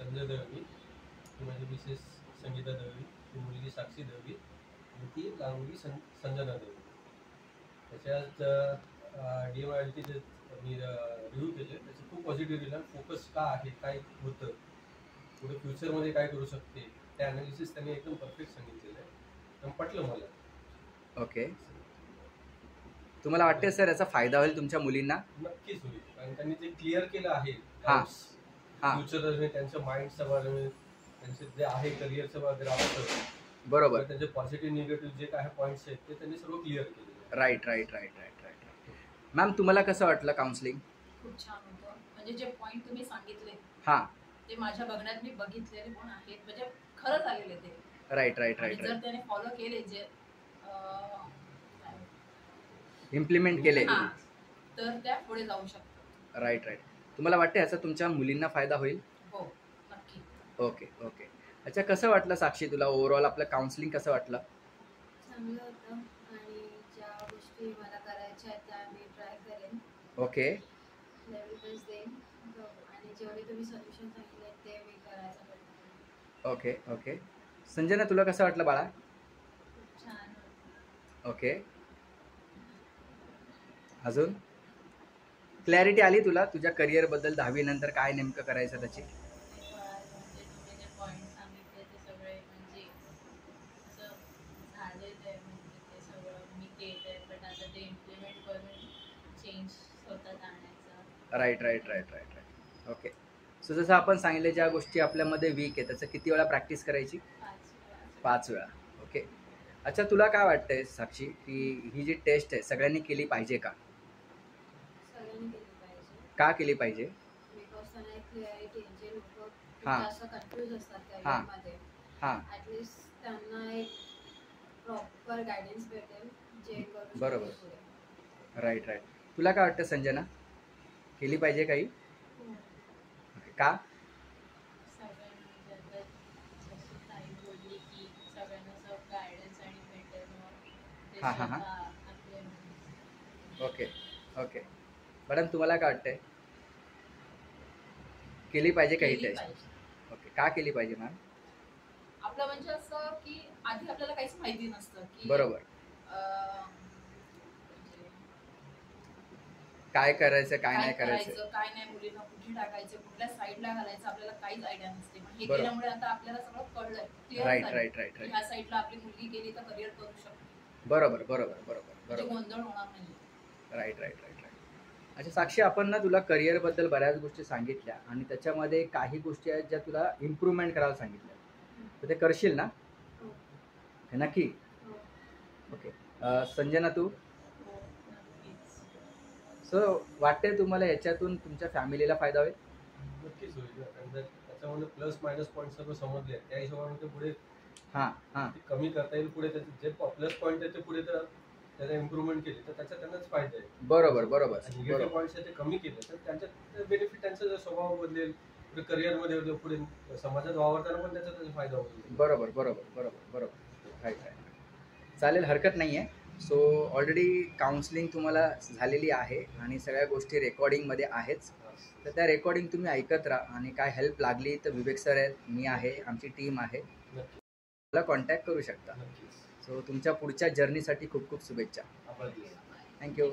संजय दळवी, ती माझी मिसेस संगीता दळवी, ती मुलगी साक्षी दळवी आणि ती लहान मुलगी संजना दळवी. त्याच्यात DMILT जे मी रिव्ह्यू केले त्याचे खूप पॉझिटिव्ह दिला. फोकस का आहे, काय होतं, पुढे फ्युचरमध्ये काय करू शकते, ते ॲनालिसिस त्यांनी एकदम परफेक्ट सांगितलेलं आहे. पण पटलं मला. ओके, तुम्हाला वाटते सर याचा फायदा होईल तुमच्या मुलींना? नक्कीच होईल, कारण त्यांनी ते क्लिअर केलं आहे. फ्युचर त्यांच्या माइंडच्या बारे, त्यांचे जे आहे करिअरच्या बारे, बरोबर, त्यांचे पॉझिटिव्ह निगेटिव्ह जे काय पॉईंट्स आहेत ते त्यांनी सर्व क्लिअर केले. Right right right right right. Ma'am तुम्हाला कसं वाटलं काउन्सिलिंग? खूप छान होतं. म्हणजे जे पॉईंट तुम्ही सांगितले हां ते माझ्या बघण्यात मी बघितलेले पण आहेत, म्हणजे खरंच आलेले ते. Right right right. जर त्याने फॉलो केले, जे इम्प्लिमेंट केले तर त्या पुढे जाऊ शकतात. Right right. तुम्हाला वाटतं याचा तुमच्या मुलींना फायदा होईल? हो नक्की. Okay okay. अच्छा, कसं वाटलं साक्षी तुला ओव्हरऑल आपलं काउन्सिलिंग कसं वाटलं? चांगलं होतं आणि ज्या गोष्टी मला करायच्या आहेत त्या मी ट्राय करेन. ओके, लेवल बेस्ट देईन आणि जेवढे तुम्ही सोल्युशन सांगितले ते मी करायचा प्रयत्न करेन. Okay okay. संजना तुला कसं वाटलं बाळा? खूप छान होतं. ओके, अजून क्लॅरिटी आली तुला तुझ्या करिअर बद्दल? 10वी नंतर काय नेमकं करायचं त्याची? Right right right right right. Okay, so जसं आपण सांगितलं ज्या गोष्टी आपल्यामध्ये वीक आहे त्याचं किती वेळा प्रॅक्टिस करायची? 5 वेळा. ओके. अच्छा, तुला काय वाटतंय साक्षी की ही जी टेस्ट आहे सगळ्यांनी केली पाहिजे का? सगळ्यांनी केली पाहिजे. का केली पाहिजे? बिकॉज त्यांना एक क्लॅरिटी, जे लोक हां जास्त कन्फ्यूज असतात करिअरमध्ये, हां ॲटलिस्ट त्यांना एक प्रॉपर गायडन्स भेटेल जे करू बरोबर. शकतील पुढे. Right right. तुला काय वाटतं संजना, केली पाहिजे काही? ओके, का? हां हां हां. Okay okay. मॅडम तुम्हाला काय वाटतंय, केली पाहिजे काही टेस्ट? ओके, का केली पाहिजे मॅम? आपलं म्हणजे असं की आधी आपल्याला काहीच माहिती नसतं की बरोबर, काय करायचं काय नाही करायचं, काय नाही, मुलींना कुठे टाकायचं, कुठल्या साईडला घालायचं, आपल्याला काहीच आयडिया नसते. पण हे केल्यामुळे आता आपल्याला सगळं कळलंय, राईट राईट राईट राईट. ह्या साईडला आपली मुलगी गेली तर करिअर करू शकते. बरोबर बरोबर बरोबर बरोबर. गोंधळ होणार नाही. Right right right right. अच्छा साक्षी, आपण ना तुला करिअरबद्दल बऱ्याच गोष्टी सांगितल्या आणि त्याच्यामध्ये काही गोष्टी आहेत ज्या तुला इम्प्रूव्हमेंट करायला सांगितल्या, तर ते करशील ना? नक्की. ओके. संजना तू? सो वाटते तुम्हाला याच्यातून तुमच्या फॅमिलीला फायदा होईल? नक्कीच होईल, कारण त्याच्यामध्ये प्लस मायनस पॉईंट सर्व समजले त्या हिशोबाने ते पुढे हां हां कमी करता येईल. पुढे त्याचे जे प्लस पॉईंट आहे ते पुढे तर त्याला इम्प्रूव्हमेंट केली तर त्याचा त्यांनाच फायदा आहे. बरोबर बरोबर. निगेटिव्ह पॉईंट्स आहे ते कमी केले तर त्यांच्या बेनिफिट, त्यांचा जो स्वभाव बदलेल, पुढे करिअरमध्ये पुढे समाजात वावरताना पण त्याचा फायदा होईल. बरोबर बरोबर बरोबर बरोबर. Right right. चालेल, हरकत नाही आहे. सो ऑलरेडी काउन्सिलिंग तुम्हाला झालेली आहे आणि सगळ्या गोष्टी रेकॉर्डिंगमध्ये आहेच, तर त्या रेकॉर्डिंग तुम्ही ऐकत राहा आणि काय हेल्प लागली तर विवेक सर आहेत, मी आहे, आमची टीम आहे, मला कॉन्टॅक्ट करू शकता. सो तुमच्या पुढच्या जर्नीसाठी खूप खूप शुभेच्छा. आभार. थँक्यू.